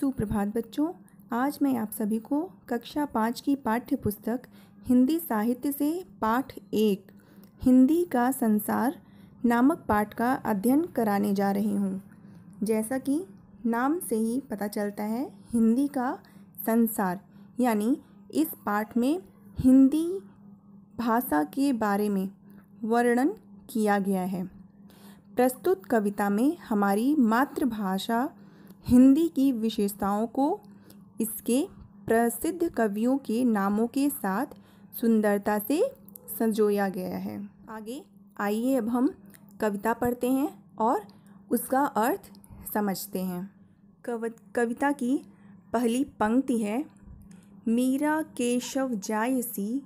सुप्रभात बच्चों। आज मैं आप सभी को कक्षा 5 की पाठ्य पुस्तक हिंदी साहित्य से पाठ 1 हिंदी का संसार नामक पाठ का अध्ययन कराने जा रही हूँ। जैसा कि नाम से ही पता चलता है, हिंदी का संसार यानी इस पाठ में हिंदी भाषा के बारे में वर्णन किया गया है। प्रस्तुत कविता में हमारी मातृभाषा हिंदी की विशेषताओं को इसके प्रसिद्ध कवियों के नामों के साथ सुंदरता से संजोया गया है। आगे आइए अब हम कविता पढ़ते हैं और उसका अर्थ समझते हैं। कविता की पहली पंक्ति है, मीरा केशव जायसी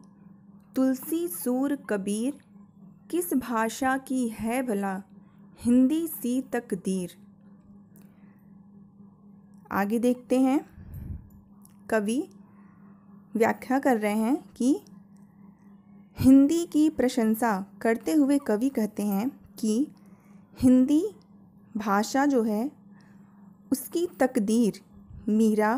तुलसी सूर कबीर, किस भाषा की है भला हिंदी सी तकदीर। आगे देखते हैं, कवि व्याख्या कर रहे हैं कि हिंदी की प्रशंसा करते हुए कवि कहते हैं कि हिंदी भाषा जो है उसकी तकदीर मीरा,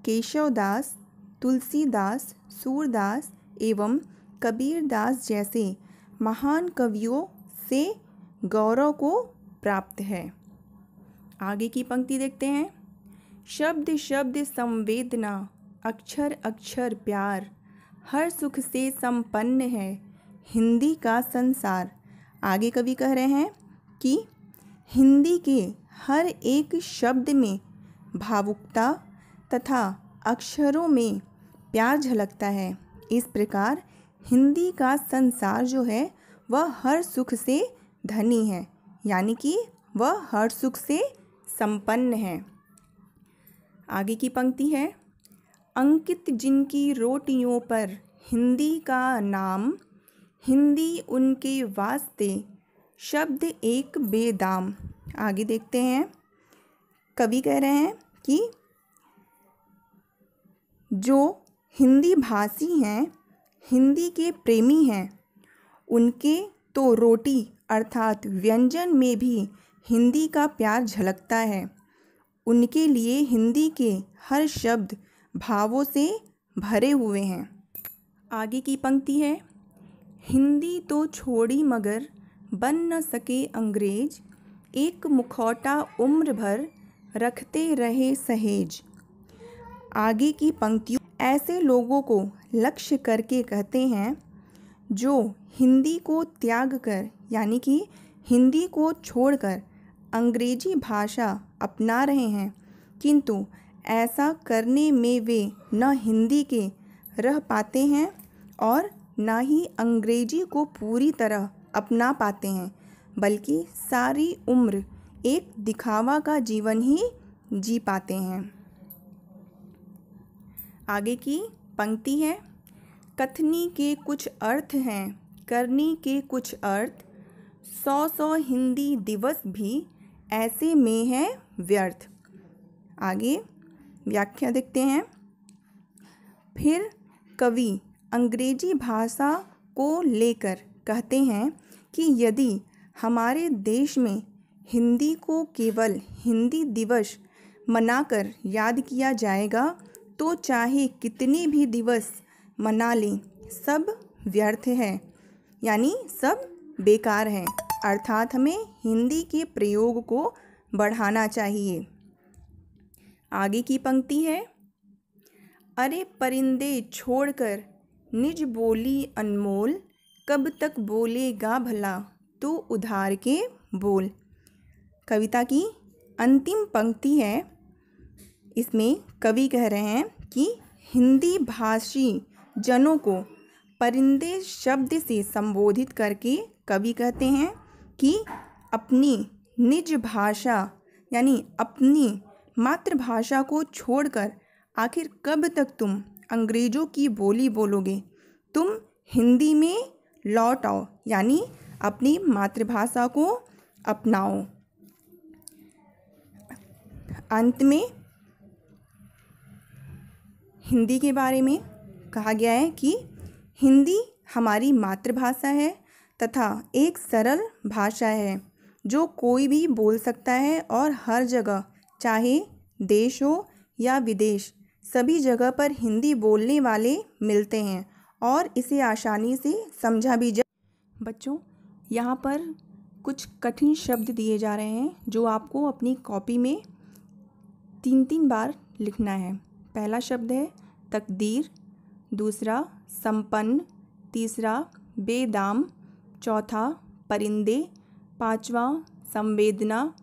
केशवदास, तुलसीदास, सूरदास एवं कबीरदास जैसे महान कवियों से गौरव को प्राप्त है। आगे की पंक्ति देखते हैं, शब्द शब्द संवेदना, अक्षर अक्षर प्यार, हर सुख से संपन्न है हिंदी का संसार। आगे कवि कह रहे हैं कि हिंदी के हर एक शब्द में भावुकता तथा अक्षरों में प्यार झलकता है। इस प्रकार हिंदी का संसार जो है वह हर सुख से धनी है, यानी कि वह हर सुख से संपन्न है। आगे की पंक्ति है, अंकित जिनकी रोटियों पर हिंदी का नाम, हिंदी उनके वास्ते शब्द एक बेदाम। आगे देखते हैं, कवि कह रहे हैं कि जो हिंदी भाषी हैं, हिंदी के प्रेमी हैं, उनके तो रोटी अर्थात व्यंजन में भी हिंदी का प्यार झलकता है। उनके लिए हिंदी के हर शब्द भावों से भरे हुए हैं। आगे की पंक्ति है, हिंदी तो छोड़ी मगर बन न सके अंग्रेज, एक मुखौटा उम्र भर रखते रहे सहेज। आगे की पंक्तियों ऐसे लोगों को लक्ष्य करके कहते हैं जो हिंदी को त्याग कर यानी कि हिंदी को छोड़कर अंग्रेजी भाषा अपना रहे हैं, किंतु ऐसा करने में वे न हिंदी के रह पाते हैं और न ही अंग्रेजी को पूरी तरह अपना पाते हैं, बल्कि सारी उम्र एक दिखावा का जीवन ही जी पाते हैं। आगे की पंक्ति है, कथनी के कुछ अर्थ हैं, करनी के कुछ अर्थ, 100 हिंदी दिवस भी ऐसे में है व्यर्थ। आगे व्याख्या देखते हैं, फिर कवि अंग्रेजी भाषा को लेकर कहते हैं कि यदि हमारे देश में हिंदी को केवल हिंदी दिवस मनाकर याद किया जाएगा तो चाहे कितने भी दिवस मना लें, सब व्यर्थ है, यानी सब बेकार है। अर्थात हमें हिंदी के प्रयोग को बढ़ाना चाहिए। आगे की पंक्ति है, अरे परिंदे छोड़कर निज बोली अनमोल, कब तक बोलेगा भला तू उधार के बोल। कविता की अंतिम पंक्ति है, इसमें कवि कह रहे हैं कि हिंदी भाषी जनों को परिंदे शब्द से संबोधित करके कवि कहते हैं कि अपनी निज भाषा यानी अपनी मातृभाषा को छोड़कर आखिर कब तक तुम अंग्रेजों की बोली बोलोगे। तुम हिंदी में लौट आओ, यानी अपनी मातृभाषा को अपनाओ। अंत में हिंदी के बारे में कहा गया है कि हिंदी हमारी मातृभाषा है तथा एक सरल भाषा है जो कोई भी बोल सकता है और हर जगह, चाहे देश हो या विदेश सभी जगह पर हिंदी बोलने वाले मिलते हैं और इसे आसानी से समझा भी जा। बच्चों, यहाँ पर कुछ कठिन शब्द दिए जा रहे हैं जो आपको अपनी कॉपी में 3 बार लिखना है। पहला शब्द है तकदीर, दूसरा संपन्न, तीसरा बेदाम, चौथा परिंदे, पांचवा संवेदना,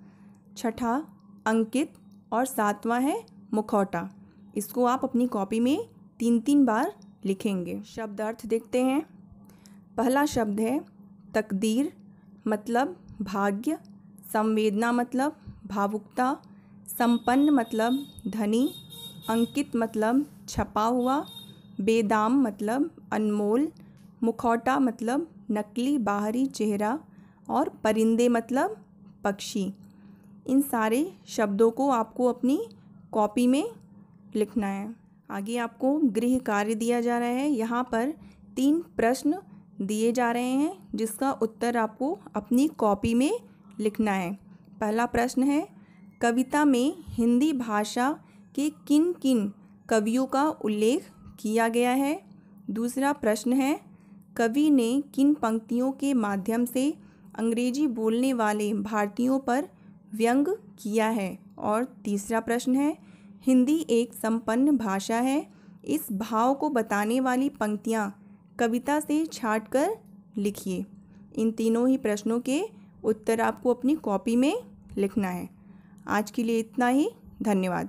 छठा अंकित और सातवां है मुखौटा। इसको आप अपनी कॉपी में 3 बार लिखेंगे। शब्द अर्थ देखते हैं। पहला शब्द है तकदीर, मतलब भाग्य, संवेदना मतलब भावुकता, संपन्न मतलब धनी, अंकित मतलब छपा हुआ, बेदाम मतलब अनमोल, मुखौटा मतलब नकली बाहरी चेहरा और परिंदे मतलब पक्षी। इन सारे शब्दों को आपको अपनी कॉपी में लिखना है। आगे आपको गृह कार्य दिया जा रहा है। यहाँ पर 3 प्रश्न दिए जा रहे हैं जिसका उत्तर आपको अपनी कॉपी में लिखना है। पहला प्रश्न है कविता में हिंदी भाषा के किन किन कवियों का उल्लेख किया गया है। दूसरा प्रश्न है कवि ने किन पंक्तियों के माध्यम से अंग्रेजी बोलने वाले भारतीयों पर व्यंग किया है। और तीसरा प्रश्न है हिंदी एक संपन्न भाषा है, इस भाव को बताने वाली पंक्तियाँ कविता से छांटकर लिखिए। इन तीनों ही प्रश्नों के उत्तर आपको अपनी कॉपी में लिखना है। आज के लिए इतना ही। धन्यवाद।